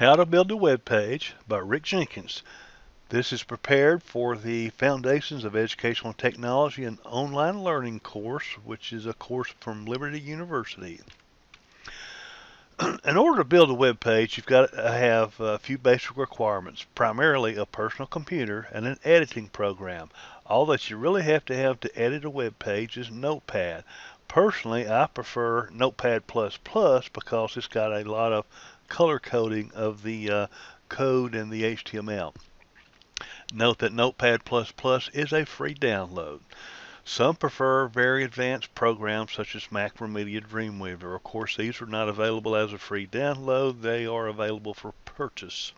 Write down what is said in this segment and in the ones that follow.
How to Build a Web Page by Rick Jenkins. This is prepared for the Foundations of Educational Technology and Online Learning course, which is a course from Liberty University. In order to build a web page, you've got to have a few basic requirements, primarily a personal computer and an editing program. All that you really have to edit a web page is Notepad. Personally, I prefer Notepad++ because it's got a lot of color coding of the code and the HTML. Note that Notepad++ is a free download. Some prefer very advanced programs such as Macromedia Dreamweaver. Of course, these are not available as a free download. They are available for purchase.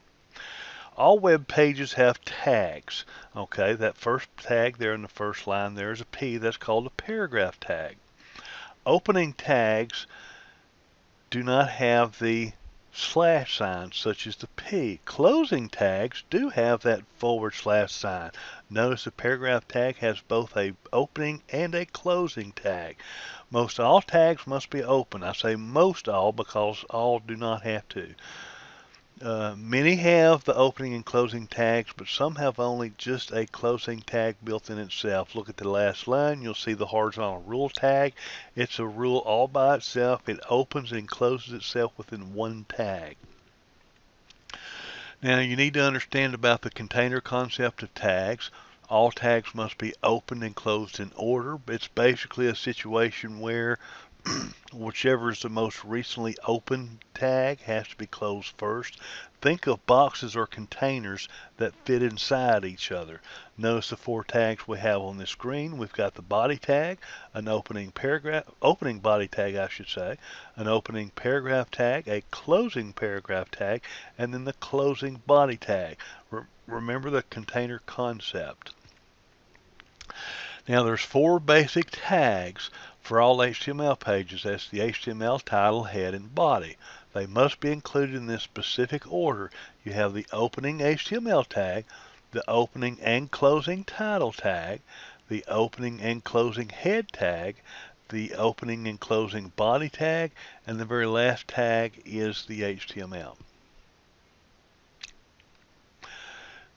All web pages have tags. Okay, that first tag there in the first line there is a P. That's called a paragraph tag. Opening tags do not have the slash sign, such as the P. Closing tags do have that / sign. Notice the paragraph tag has both a opening and a closing tag. Most all tags must be open. I say most all because all do not have to. Many have the opening and closing tags, but some have only just a closing tag built in itself. Look at the last line. You'll see the horizontal rule tag. It's a rule all by itself. It opens and closes itself within one tag. Now you need to understand about the container concept of tags. All tags must be opened and closed in order. It's basically a situation where whichever is the most recently opened tag has to be closed first. Think of boxes or containers that fit inside each other. Notice the 4 tags we have on the screen. We've got the body tag, an opening body tag I should say, an opening paragraph tag, a closing paragraph tag, and then the closing body tag. Remember the container concept. Now there's 4 basic tags for all HTML pages. That's the HTML title, head, and body. They must be included in this specific order. You have the opening HTML tag, the opening and closing title tag, the opening and closing head tag, the opening and closing body tag, and the very last tag is the HTML.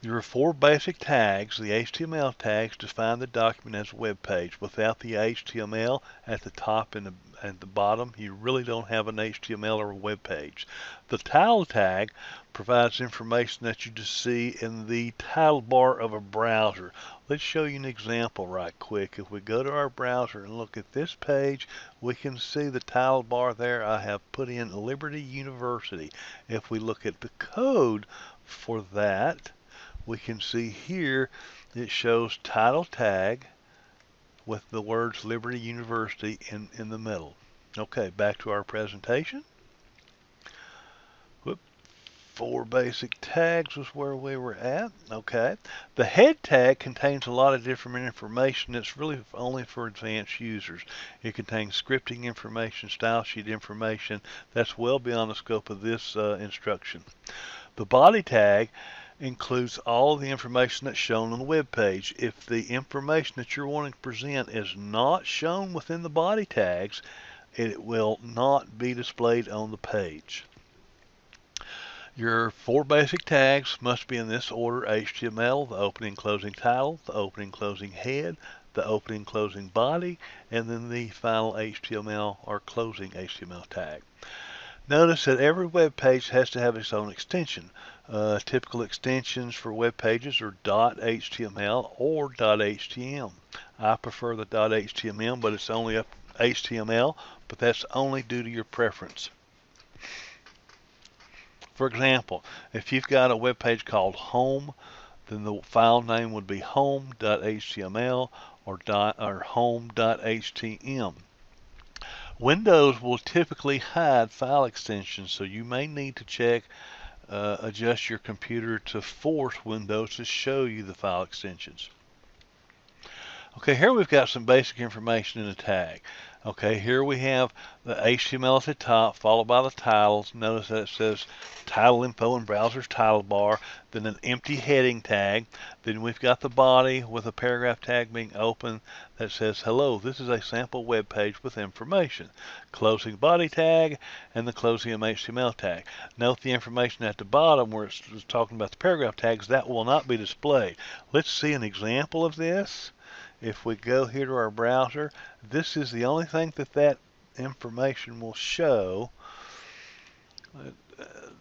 There are 4 basic tags. The HTML tags define the document as a web page. Without the HTML at the top and at the bottom, you really don't have an HTML or a web page. The title tag provides information that you just see in the title bar of a browser. Let's show you an example right quick. If we go to our browser and look at this page, we can see the title bar there. I have put in Liberty University. If we look at the code for that, we can see here it shows title tag with the words Liberty University in the middle. Okay, back to our presentation. 4 basic tags was where we were at. Okay, the head tag contains a lot of different information. It's really only for advanced users. It contains scripting information, style sheet information. That's well beyond the scope of this instruction. The body tag includes all of the information that's shown on the web page. If the information that you're wanting to present is not shown within the body tags, it will not be displayed on the page. Your 4 basic tags must be in this order: HTML, the opening closing title, the opening closing head, the opening closing body, and then the final HTML or closing HTML tag. Notice that every web page has to have its own extension. Typical extensions for web pages are .html or .htm. I prefer the .html, but it's only HTML, but that's only due to your preference. For example, if you've got a web page called home, then the file name would be home.html or home.htm. Windows will typically hide file extensions, so you may need to adjust your computer to force Windows to show you the file extensions. Okay, here we've got some basic information in the tag. Okay, here we have the HTML at the top, followed by the titles. Notice that it says title info and browser's title bar, then an empty heading tag. Then we've got the body with a paragraph tag being open that says, hello, this is a sample web page with information. Closing body tag and the closing HTML tag. Note the information at the bottom where it's talking about the paragraph tags, that will not be displayed. Let's see an example of this. If we go here to our browser, this is the only thing that information will show.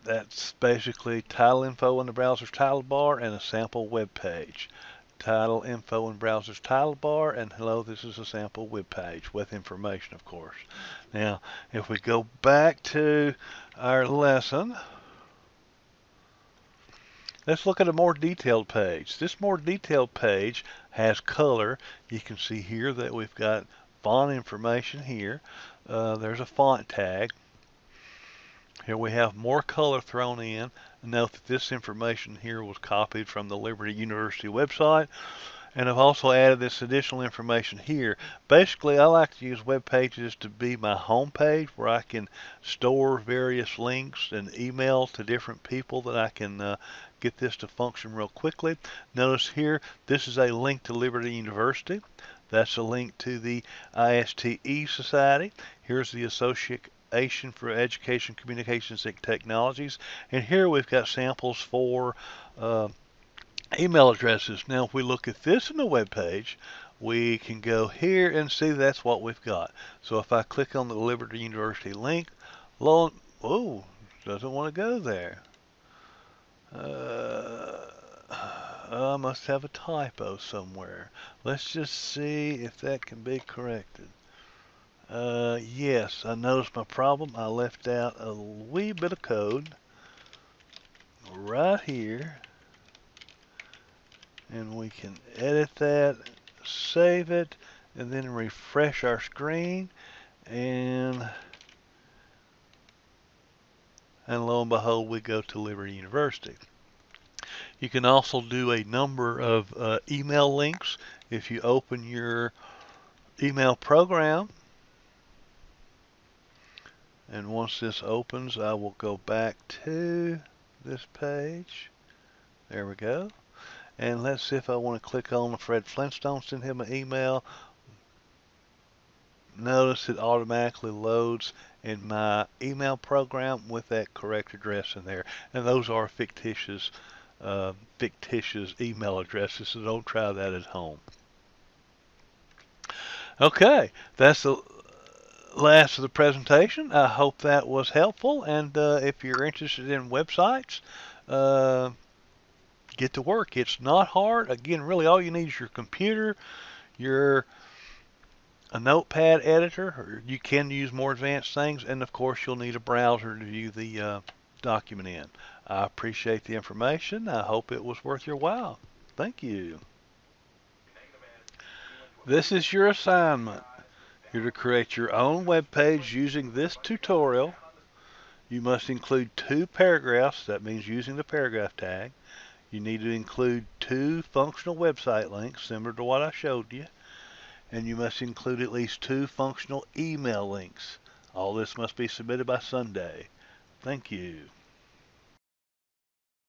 That's basically title info in the browser's title bar and a sample web page. Title info in browser's title bar, and hello, this is a sample web page with information, of course. Now, if we go back to our lesson, let's look at a more detailed page. This more detailed page has color. You can see here that we've got font information here. There's a font tag. Here we have more color thrown in. Note that this information here was copied from the Liberty University website. And I've also added this additional information here. Basically, I like to use web pages to be my home page where I can store various links and email to different people that I can get this to function real quickly. Notice here, this is a link to Liberty University. That's a link to the ISTE Society. Here's the Association for Education, Communications, and Technologies. And here we've got samples for email addresses. Now, if we look at this in the web page, we can go here and see that's what we've got. So if I click on the Liberty University link, oh, doesn't want to go there. I must have a typo somewhere. Let's just see if that can be corrected. Yes, I noticed my problem. I left out a wee bit of code right here. And we can edit that, save it, and then refresh our screen, and lo and behold, we go to Liberty University. You can also do a number of email links. If you open your email program, and once this opens, I will go back to this page. There we go. And let's see if I want to click on Fred Flintstone, send him an email. Notice it automatically loads in my email program with that correct address in there. And those are fictitious email addresses, so don't try that at home. Okay, that's the last of the presentation. I hope that was helpful, and if you're interested in websites, get to work. It's not hard. Again, really all you need is your computer, a notepad editor, or you can use more advanced things, and of course you'll need a browser to view the document in. I appreciate the information. I hope it was worth your while. Thank you. This is your assignment. You're to create your own web page using this tutorial. You must include 2 paragraphs. That means using the paragraph tag. You need to include 2 functional website links, similar to what I showed you. And you must include at least 2 functional email links. All this must be submitted by Sunday. Thank you.